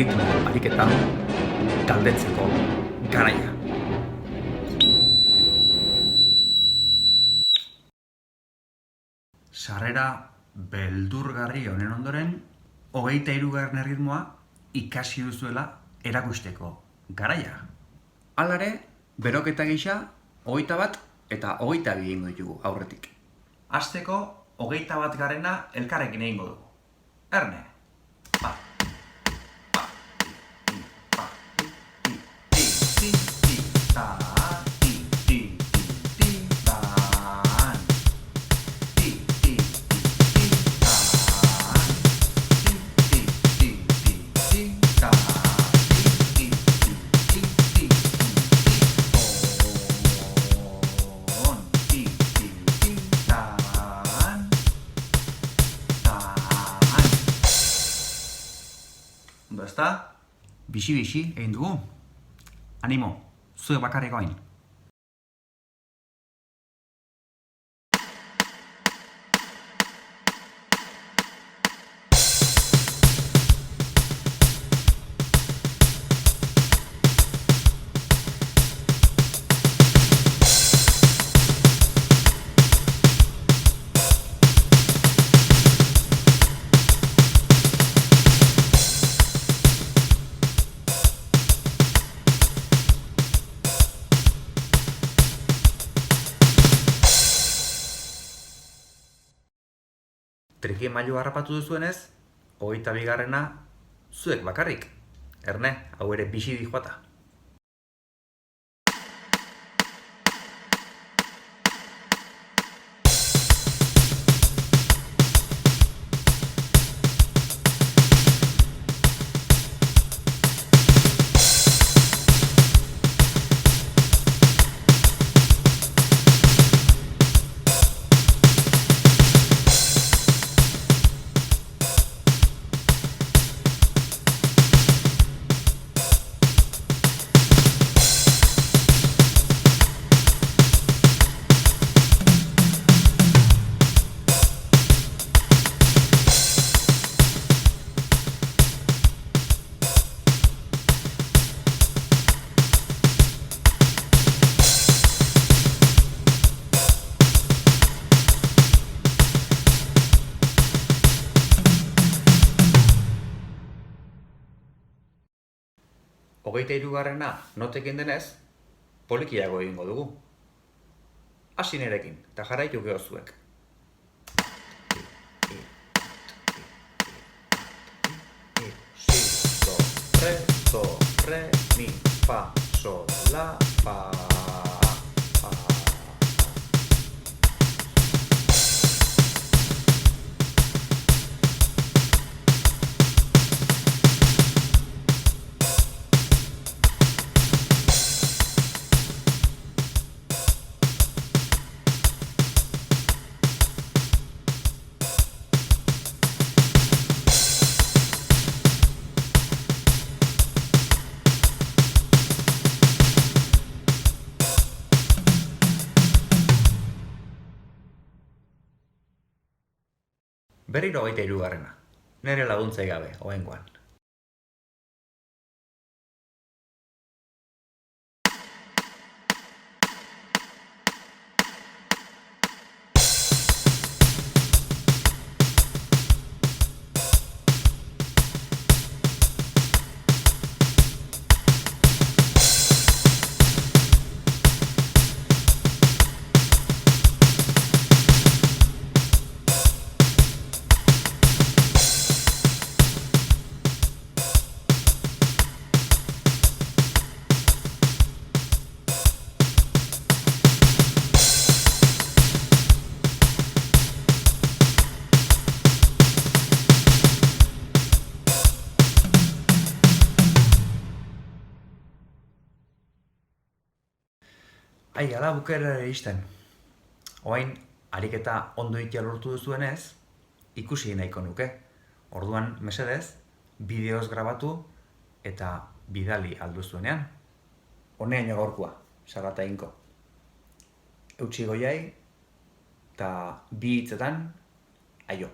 erritmo ariketa galdetzeko garaia. Sarrera beldurgarri honen ondoren, 23. erritmoa ikasi duzuela erakusteko garaia. Hala ere, beroketa gisa 21 eta 22 egingo ditugu aurretik. Hasteko 21 garrena elkarrekin egingo dugu. Erne. Pa. Pa. Ti. Pa. Ti. Ti. Ti. Ti. Ta. Ti. Ti. Ti. Ti. Tan. Ti. Ti. Ti. Ti. Tan. Ti. Ti. Ti. Ti. Ti. Ta. Ti. Ti. Ti. Ti. Ti. On. Ti. Ti. Ti. Tan. Ondo, ezta? Bixi egin dugu. Animo, zuek bakarrik oin. Trikimailu harrapatu duzuenez, 22 garrena zuek bakarrik. Erne, hau ere bixi dijoata. Hogeita hirugarrena notekin denez, polikiago egingo dugu. Hasi nerekin, eta jarraitu geho zuek. Si, do, re, mi, fa, sol, la, fa, fa. Berriro 23 garrena. Nere laguntzai gabe, oraingoan. Ala bukaerara iristen. Orain, ariketa ondo egitea lortu duzuenez, ikusi nahiko nuke. Orduan, mesedez, bideoz grabatu eta bidali alduzuenean. Honeaino gaurkoa, Sarrata Inko. Eutsi goiai, eta bi hitzetan, aio.